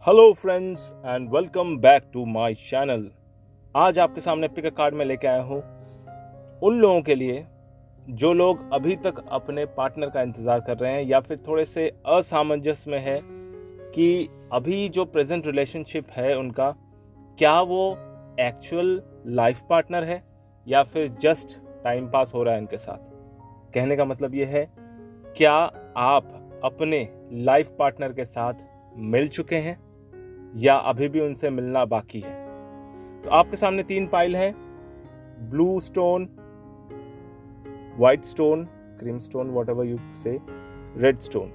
Hello friends and welcome back to my channel. आज आपके सामने पिक अ कार्ड में लेके आया हूँ उन लोगों के लिए जो लोग अभी तक अपने पार्टनर का इंतज़ार कर रहे हैं या फिर थोड़े से असामंजस्य में है कि अभी जो प्रेजेंट रिलेशनशिप है उनका क्या वो एक्चुअल लाइफ पार्टनर है या फिर जस्ट टाइम पास हो रहा है इनके साथ। कहने का मतलब ये है, क्या आप अपने लाइफ पार्टनर के साथ मिल चुके हैं या अभी भी उनसे मिलना बाकी है। तो आपके सामने 3 पाइल है, blue stone, white stone, cream stone, whatever you से, रेड स्टोन।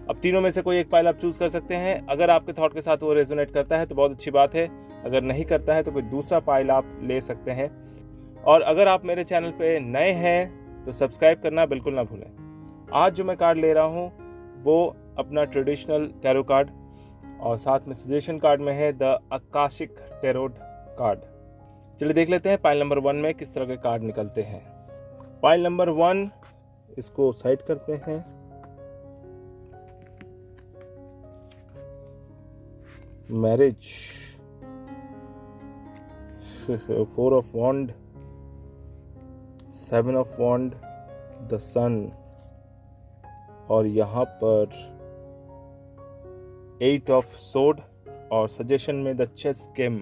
अब तीनों में से कोई एक पाइल आप चूज कर सकते हैं। अगर आपके थॉट के साथ वो रेजोनेट करता है तो बहुत अच्छी बात है, अगर नहीं करता है तो कोई दूसरा पाइल आप ले सकते हैं। और अगर आप मेरे चैनल पे नए हैं तो सब्सक्राइब करना बिल्कुल ना भूलें। आज जो मैं कार्ड ले रहा हूँ वो अपना ट्रेडिशनल टैरो कार्ड और साथ में सजेशन कार्ड में है द आकाशिक टैरोट कार्ड। चलिए देख लेते हैं पाइल नंबर 1 में किस तरह के कार्ड निकलते हैं। पाइल नंबर 1, इसको साइड करते हैं। Marriage, 4 of wand, 7 of wand, the sun और यहाँ पर 8 ऑफ सोड और सजेशन में द चेस गेम।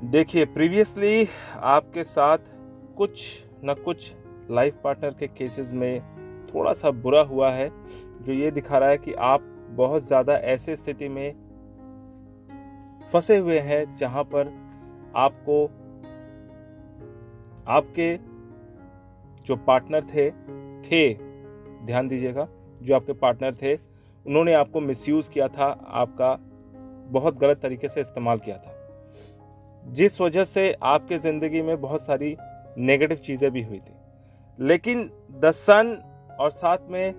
देखिए, प्रीवियसली आपके साथ कुछ न कुछ लाइफ पार्टनर के केसेस में थोड़ा सा बुरा हुआ है, जो ये दिखा रहा है कि आप बहुत ज़्यादा ऐसे स्थिति में फंसे हुए हैं जहां पर आपको आपके जो पार्टनर थे ध्यान दीजिएगा, जो आपके पार्टनर थे उन्होंने आपको मिसयूज किया था, आपका बहुत गलत तरीके से इस्तेमाल किया था, जिस वजह से आपके जिंदगी में बहुत सारी नेगेटिव चीजें भी हुई थी। लेकिन द सन और साथ में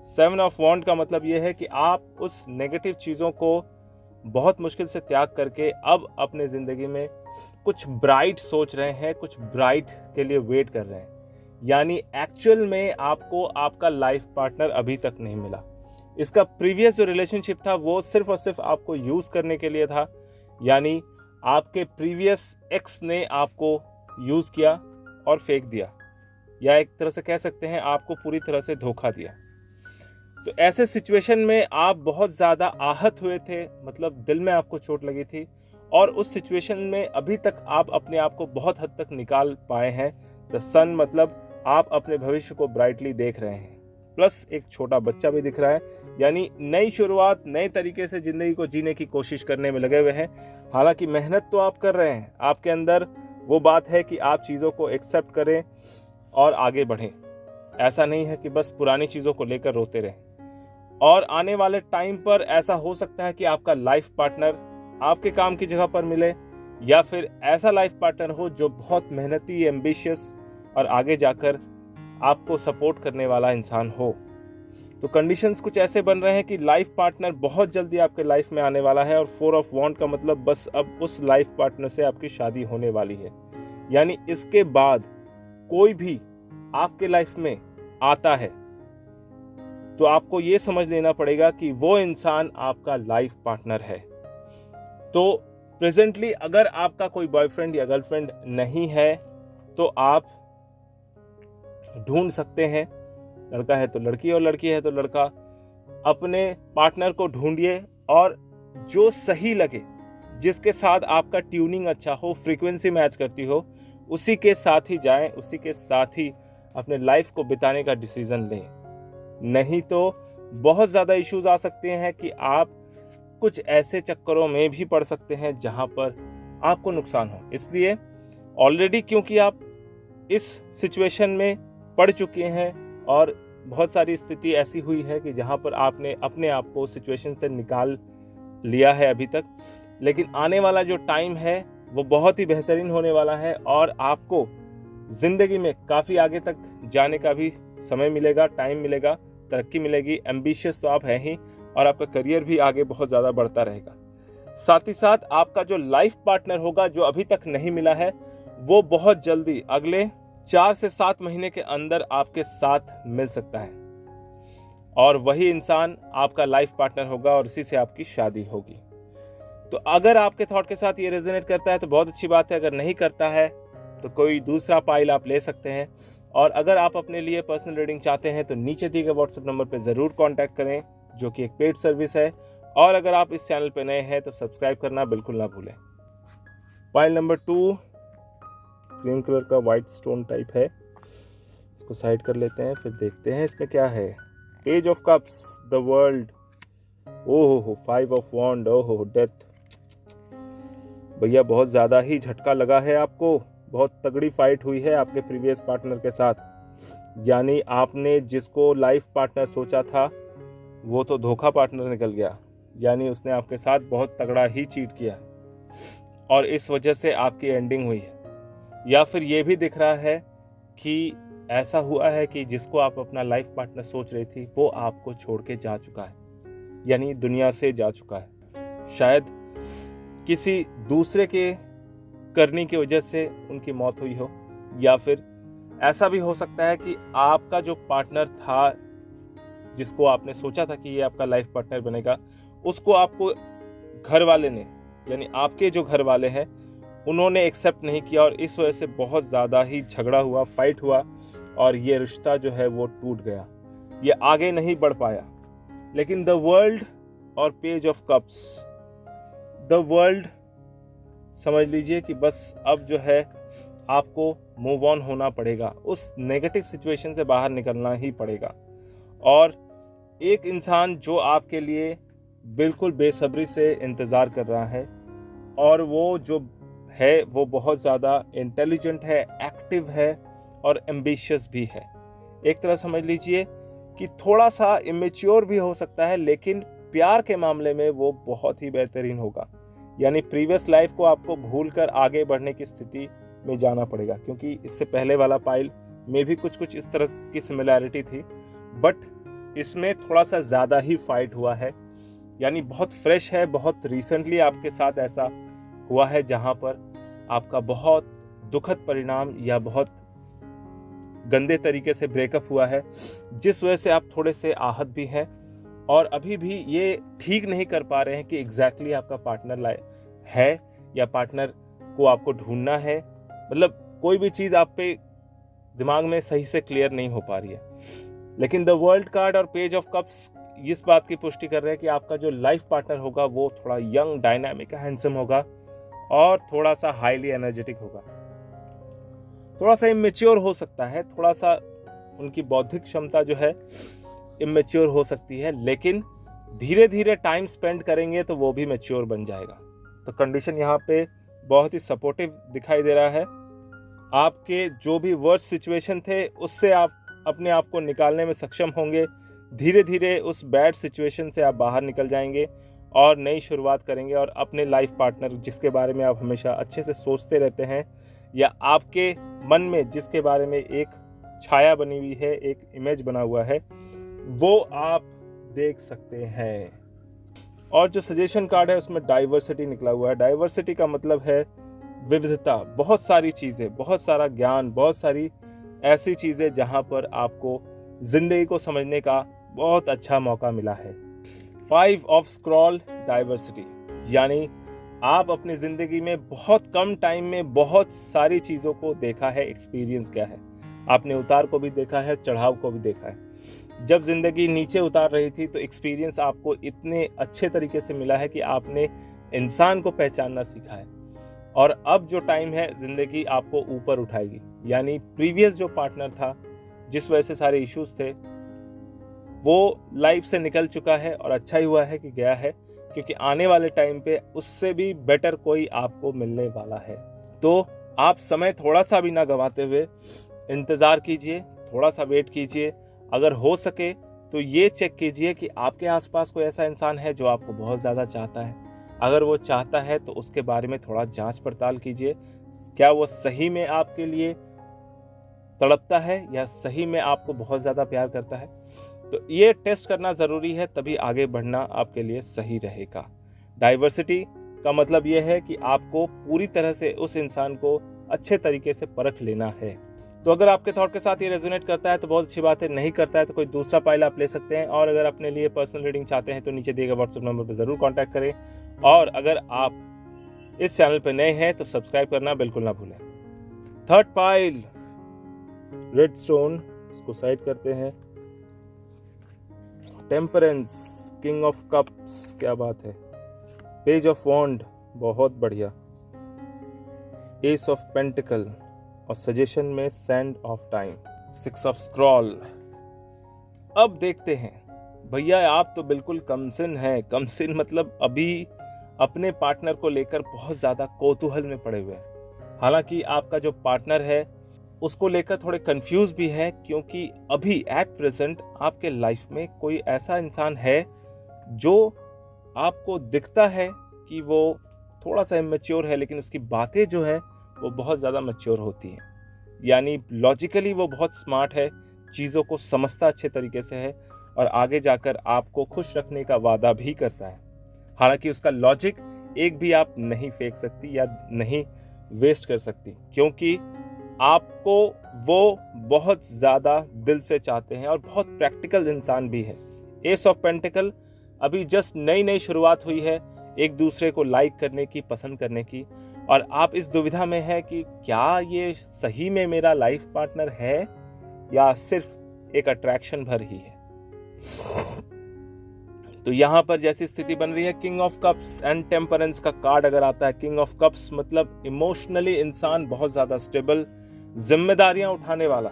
7 ऑफ वॉन्ड का मतलब यह है कि आप उस नेगेटिव चीजों को बहुत मुश्किल से त्याग करके अब अपने जिंदगी में कुछ ब्राइट सोच रहे हैं, कुछ ब्राइट के लिए वेट कर रहे हैं। यानी एक्चुअल में आपको आपका लाइफ पार्टनर अभी तक नहीं मिला। इसका प्रीवियस जो रिलेशनशिप था वो सिर्फ और सिर्फ आपको यूज करने के लिए था, यानी आपके प्रीवियस एक्स ने आपको यूज किया और फेंक दिया, या एक तरह से कह सकते हैं आपको पूरी तरह से धोखा दिया। तो ऐसे सिचुएशन में आप बहुत ज़्यादा आहत हुए थे, मतलब दिल में आपको चोट लगी थी, और उस सिचुएशन में अभी तक आप अपने आप को बहुत हद तक निकाल पाए हैं। द सन मतलब आप अपने भविष्य को ब्राइटली देख रहे हैं, प्लस एक छोटा बच्चा भी दिख रहा है, यानी नई शुरुआत, नए तरीके से जिंदगी को जीने की कोशिश करने में लगे हुए हैं। हालांकि मेहनत तो आप कर रहे हैं, आपके अंदर वो बात है कि आप चीज़ों को एक्सेप्ट करें और आगे बढ़ें। ऐसा नहीं है कि बस पुरानी चीज़ों को लेकर रोते रहें। और आने वाले टाइम पर ऐसा हो सकता है कि आपका लाइफ पार्टनर आपके काम की जगह पर मिले, या फिर ऐसा लाइफ पार्टनर हो जो बहुत मेहनती, एम्बिशियस और आगे जाकर आपको सपोर्ट करने वाला इंसान हो। तो कंडीशंस कुछ ऐसे बन रहे हैं कि लाइफ पार्टनर बहुत जल्दी आपके लाइफ में आने वाला है। और 4 ऑफ वॉन्ड का मतलब बस अब उस लाइफ पार्टनर से आपकी शादी होने वाली है। यानी इसके बाद कोई भी आपके लाइफ में आता है तो आपको ये समझ लेना पड़ेगा कि वो इंसान आपका लाइफ पार्टनर है। तो प्रेजेंटली अगर आपका कोई बॉयफ्रेंड या गर्लफ्रेंड नहीं है तो आप ढूंढ सकते हैं, लड़का है तो लड़की और लड़की है तो लड़का। अपने पार्टनर को ढूंढिए और जो सही लगे, जिसके साथ आपका ट्यूनिंग अच्छा हो, फ्रीक्वेंसी मैच करती हो, उसी के साथ ही जाएं, उसी के साथ ही अपने लाइफ को बिताने का डिसीजन लें। नहीं तो बहुत ज़्यादा इश्यूज आ सकते हैं कि आप कुछ ऐसे चक्करों में भी पड़ सकते हैं जहां पर आपको नुकसान हो। इसलिए ऑलरेडी क्योंकि आप इस सिचुएशन में पड़ चुके हैं और बहुत सारी स्थिति ऐसी हुई है कि जहां पर आपने अपने आप को सिचुएशन से निकाल लिया है अभी तक, लेकिन आने वाला जो टाइम है वो बहुत ही बेहतरीन होने वाला है और आपको जिंदगी में काफ़ी आगे तक जाने का भी समय मिलेगा, टाइम मिलेगा, तरक्की मिलेगी। एम्बिशियस तो आप हैं ही और आपका करियर भी आगे बहुत ज़्यादा बढ़ता रहेगा। साथ ही साथ आपका जो लाइफ पार्टनर होगा जो अभी तक नहीं मिला है वो बहुत जल्दी अगले 4 से 7 महीने के अंदर आपके साथ मिल सकता है। और वही इंसान आपका लाइफ पार्टनर होगा और इसी से आपकी शादी होगी। तो अगर आपके थॉट के साथ ये रेजोनेट करता है तो बहुत अच्छी बात है, अगर नहीं करता है तो कोई दूसरा पाइल आप ले सकते हैं। और अगर आप अपने लिए पर्सनल रीडिंग चाहते हैं तो नीचे दिए गए व्हाट्सएप नंबर पर ज़रूर कॉन्टैक्ट करें, जो कि एक पेड सर्विस है। और अगर आप इस चैनल पर नए हैं तो सब्सक्राइब करना बिल्कुल ना भूलें। पाइल नंबर 2 क्रीम कलर का वाइट स्टोन टाइप है, इसको साइड कर लेते हैं, फिर देखते हैं इसमें क्या है। Page of cups, the world, ओहो, 5 ऑफ वॉन्ड, ओहो, डेथ। भैया बहुत ज़्यादा ही झटका लगा है आपको, बहुत तगड़ी फाइट हुई है आपके प्रीवियस पार्टनर के साथ। यानी आपने जिसको लाइफ पार्टनर सोचा था वो तो धोखा पार्टनर निकल गया, यानी उसने आपके साथ बहुत तगड़ा ही चीट किया और इस वजह से आपकी एंडिंग हुई है। या फिर ये भी दिख रहा है कि ऐसा हुआ है कि जिसको आप अपना लाइफ पार्टनर सोच रही थी वो आपको छोड़ के जा चुका है, यानी दुनिया से जा चुका है। शायद किसी दूसरे के करने की वजह से उनकी मौत हुई हो, या फिर ऐसा भी हो सकता है कि आपका जो पार्टनर था जिसको आपने सोचा था कि ये आपका लाइफ पार्टनर बनेगा, उसको आपको घर वाले ने, यानी आपके जो घर वाले हैं, उन्होंने एक्सेप्ट नहीं किया और इस वजह से बहुत ज़्यादा ही झगड़ा हुआ, फाइट हुआ और ये रिश्ता जो है वो टूट गया, ये आगे नहीं बढ़ पाया। लेकिन द वर्ल्ड और page of cups, the world समझ लीजिए कि बस अब जो है आपको मूव ऑन होना पड़ेगा, उस नेगेटिव सिचुएशन से बाहर निकलना ही पड़ेगा। और एक इंसान जो आपके लिए बिल्कुल बेसब्री से इंतज़ार कर रहा है, और वो जो है वो बहुत ज़्यादा इंटेलिजेंट है, एक्टिव है और एम्बिशियस भी है। एक तरह समझ लीजिए कि थोड़ा सा इमेच्योर भी हो सकता है, लेकिन प्यार के मामले में वो बहुत ही बेहतरीन होगा। यानी प्रीवियस लाइफ को आपको भूलकर आगे बढ़ने की स्थिति में जाना पड़ेगा, क्योंकि इससे पहले वाला पाइल में भी कुछ इस तरह की सिमिलैरिटी थी, बट इसमें थोड़ा सा ज़्यादा ही फाइट हुआ है। यानी बहुत फ्रेश है, बहुत रिसेंटली आपके साथ ऐसा हुआ है जहां पर आपका बहुत दुखद परिणाम या बहुत गंदे तरीके से ब्रेकअप हुआ है, जिस वजह से आप थोड़े से आहत भी हैं और अभी भी ये ठीक नहीं कर पा रहे हैं कि एग्जैक्टली आपका पार्टनर है या पार्टनर को आपको ढूंढना है। मतलब कोई भी चीज़ आप पे दिमाग में सही से क्लियर नहीं हो पा रही है। लेकिन द वर्ल्ड कार्ड और पेज ऑफ कप्स इस बात की पुष्टि कर रहे हैं कि आपका जो लाइफ पार्टनर होगा वो थोड़ा यंग, डायनामिक, हैंडसम होगा और थोड़ा सा हाईली एनर्जेटिक होगा। थोड़ा सा इमेच्योर हो सकता है, थोड़ा सा उनकी बौद्धिक क्षमता जो है इमेच्योर हो सकती है, लेकिन धीरे धीरे टाइम स्पेंड करेंगे तो वो भी मैच्योर बन जाएगा। तो कंडीशन यहाँ पे बहुत ही सपोर्टिव दिखाई दे रहा है। आपके जो भी वर्स्ट सिचुएशन थे उससे आप अपने आप को निकालने में सक्षम होंगे। धीरे धीरे उस बैड सिचुएशन से आप बाहर निकल जाएंगे और नई शुरुआत करेंगे और अपने लाइफ पार्टनर जिसके बारे में आप हमेशा अच्छे से सोचते रहते हैं, या आपके मन में जिसके बारे में एक छाया बनी हुई है, एक इमेज बना हुआ है, वो आप देख सकते हैं। और जो सजेशन कार्ड है उसमें डाइवर्सिटी निकला हुआ है। डाइवर्सिटी का मतलब है विविधता, बहुत सारी चीज़ें, बहुत सारा ज्ञान, बहुत सारी ऐसी चीज़ें जहां पर आपको जिंदगी को समझने का बहुत अच्छा मौका मिला है। 5 ऑफ स्क्रॉल, डाइवर्सिटी, यानी आप अपनी ज़िंदगी में बहुत कम टाइम में बहुत सारी चीज़ों को देखा है, एक्सपीरियंस किया है। आपने उतार को भी देखा है, चढ़ाव को भी देखा है। जब ज़िंदगी नीचे उतार रही थी तो एक्सपीरियंस आपको इतने अच्छे तरीके से मिला है कि आपने इंसान को पहचानना सीखा है। और अब जो टाइम है ज़िंदगी आपको ऊपर उठाएगी। यानी प्रीवियस जो पार्टनर था जिस वजह से सारे इश्यूज थे वो लाइफ से निकल चुका है, और अच्छा ही हुआ है कि गया है, क्योंकि आने वाले टाइम पे उससे भी बेटर कोई आपको मिलने वाला है। तो आप समय थोड़ा सा भी ना गंवाते हुए इंतज़ार कीजिए, थोड़ा सा वेट कीजिए। अगर हो सके तो ये चेक कीजिए कि आपके आसपास कोई ऐसा इंसान है जो आपको बहुत ज़्यादा चाहता है। अगर वो चाहता है तो उसके बारे में थोड़ा जांच पड़ताल कीजिए, क्या वो सही में आपके लिए तड़पता है या सही में आपको बहुत ज़्यादा प्यार करता है। तो ये टेस्ट करना ज़रूरी है, तभी आगे बढ़ना आपके लिए सही रहेगा। डाइवर्सिटी का मतलब ये है कि आपको पूरी तरह से उस इंसान को अच्छे तरीके से परख लेना है। तो अगर आपके थॉट के साथ ये रेजोनेट करता है तो बहुत अच्छी बात है, नहीं करता है तो कोई दूसरा पाइल आप ले सकते हैं। और अगर अपने लिए पर्सनल रीडिंग चाहते हैं तो नीचे दिए गए व्हाट्सएप नंबर पर जरूर कॉन्टैक्ट करें। और अगर आप इस चैनल पर नए हैं तो सब्सक्राइब करना बिल्कुल ना भूलें। थर्ड पाइल रेड स्टोन, इसको साइड करते हैं। टेम्परेंस, किंग ऑफ कप्स, क्या बात है। पेज ऑफ वॉन्ड, बहुत बढ़िया। एस ऑफ पेंटिकल और सजेशन में sand of time. Six of scroll. अब देखते हैं भैया, आप तो बिल्कुल कमसिन हैं। कमसिन मतलब अभी अपने पार्टनर को लेकर बहुत ज्यादा कौतूहल में पड़े हुए हैं। हालांकि आपका जो पार्टनर है उसको लेकर थोड़े कंफ्यूज भी है, क्योंकि अभी एट प्रेजेंट आपके लाइफ में कोई ऐसा इंसान है जो आपको दिखता है कि वो थोड़ा सा इमेच्योर है, लेकिन उसकी बातें जो है वो बहुत ज़्यादा मैच्योर होती हैं। यानी लॉजिकली वो बहुत स्मार्ट है, चीज़ों को समझता अच्छे तरीके से है और आगे जाकर आपको खुश रखने का वादा भी करता है। हालांकि उसका लॉजिक एक भी आप नहीं फेंक सकती या नहीं वेस्ट कर सकती, क्योंकि आपको वो बहुत ज़्यादा दिल से चाहते हैं और बहुत प्रैक्टिकल इंसान भी है। एस ऑफ पेंटिकल, अभी जस्ट नई नई शुरुआत हुई है एक दूसरे को लाइक करने की, पसंद करने की, और आप इस दुविधा में है कि क्या ये सही में मेरा लाइफ पार्टनर है या सिर्फ एक अट्रैक्शन भर ही है। तो यहां पर जैसी स्थिति बन रही है, king of cups and temperance का कार्ड अगर आता है, किंग ऑफ कप्स मतलब इमोशनली इंसान बहुत ज्यादा स्टेबल, जिम्मेदारियां उठाने वाला,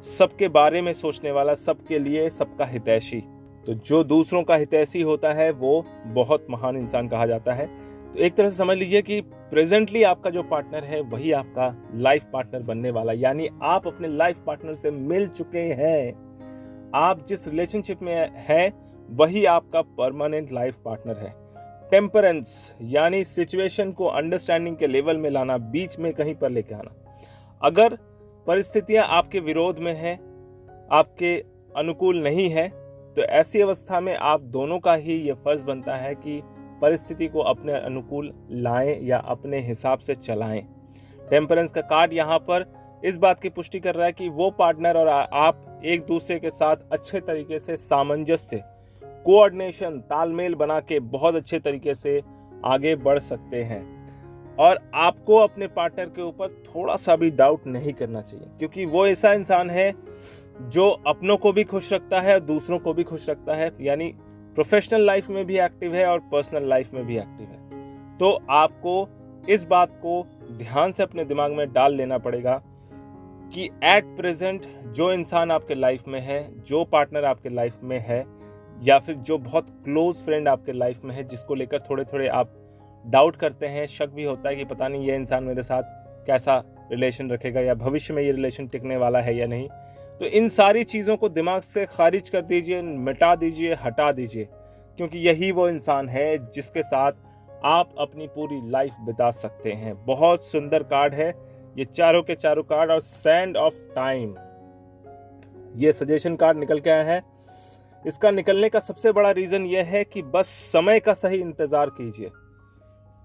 सबके बारे में सोचने वाला, सबके लिए सबका हितैषी। तो जो दूसरों का हितैषी होता है वो बहुत महान इंसान कहा जाता है। तो एक तरह से समझ लीजिए कि प्रेजेंटली आपका जो पार्टनर है वही आपका लाइफ पार्टनर बनने वाला, यानी आप अपने लाइफ पार्टनर से मिल चुके हैं। आप जिस रिलेशनशिप में हैं वही आपका परमानेंट लाइफ पार्टनर है। टेम्परेंस यानी सिचुएशन को अंडरस्टैंडिंग के लेवल में लाना, बीच में कहीं पर लेके आना। अगर परिस्थितियां आपके विरोध में हैं, आपके अनुकूल नहीं है, तो ऐसी अवस्था में आप दोनों का ही ये फर्ज बनता है कि परिस्थिति को अपने अनुकूल लाएं या अपने हिसाब से चलाएं। टेम्परेंस का कार्ड यहाँ पर इस बात की पुष्टि कर रहा है कि वो पार्टनर और आप एक दूसरे के साथ अच्छे तरीके से सामंजस्य, कोऑर्डिनेशन, तालमेल बना के बहुत अच्छे तरीके से आगे बढ़ सकते हैं। और आपको अपने पार्टनर के ऊपर थोड़ा सा भी डाउट नहीं करना चाहिए, क्योंकि वो ऐसा इंसान है जो अपनों को भी खुश रखता है और दूसरों को भी खुश रखता है, यानी प्रोफेशनल लाइफ में भी एक्टिव है और पर्सनल लाइफ में भी एक्टिव है। तो आपको इस बात को ध्यान से अपने दिमाग में डाल लेना पड़ेगा कि एट प्रेजेंट जो इंसान आपके लाइफ में है, जो पार्टनर आपके लाइफ में है, या फिर जो बहुत क्लोज फ्रेंड आपके लाइफ में है, जिसको लेकर थोड़े थोड़े आप डाउट करते हैं, शक भी होता है कि पता नहीं ये इंसान मेरे साथ कैसा रिलेशन रखेगा या भविष्य में ये रिलेशन टिकने वाला है या नहीं, तो इन सारी चीज़ों को दिमाग से खारिज कर दीजिए, मिटा दीजिए, हटा दीजिए, क्योंकि यही वो इंसान है जिसके साथ आप अपनी पूरी लाइफ बिता सकते हैं। बहुत सुंदर कार्ड है ये चारों के चारों कार्ड। और सैंड ऑफ टाइम, ये सजेशन कार्ड निकल के आया है। इसका निकलने का सबसे बड़ा रीजन यह है कि बस समय का सही इंतजार कीजिए,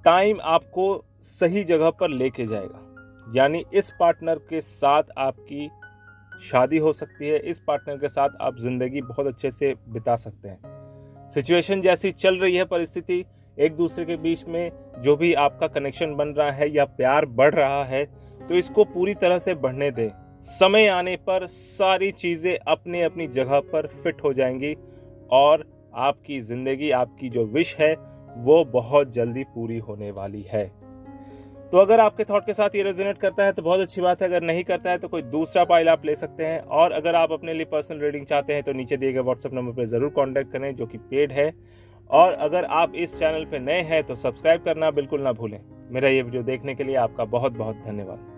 टाइम आपको सही जगह पर लेके जाएगा। यानी इस पार्टनर के साथ आपकी शादी हो सकती है, इस पार्टनर के साथ आप जिंदगी बहुत अच्छे से बिता सकते हैं। सिचुएशन जैसी चल रही है, परिस्थिति एक दूसरे के बीच में जो भी आपका कनेक्शन बन रहा है या प्यार बढ़ रहा है, तो इसको पूरी तरह से बढ़ने दें। समय आने पर सारी चीजें अपनी अपनी जगह पर फिट हो जाएंगी और आपकी जिंदगी, आपकी जो विश है वो बहुत जल्दी पूरी होने वाली है। तो अगर आपके थॉट के साथ ये रेजोनेट करता है तो बहुत अच्छी बात है, अगर नहीं करता है तो कोई दूसरा पाइल आप ले सकते हैं। और अगर आप अपने लिए पर्सनल रीडिंग चाहते हैं तो नीचे दिए गए व्हाट्सएप नंबर पर जरूर कॉन्टैक्ट करें, जो कि पेड है। और अगर आप इस चैनल पर नए हैं तो सब्सक्राइब करना बिल्कुल ना भूलें। मेरा ये वीडियो देखने के लिए आपका बहुत बहुत धन्यवाद।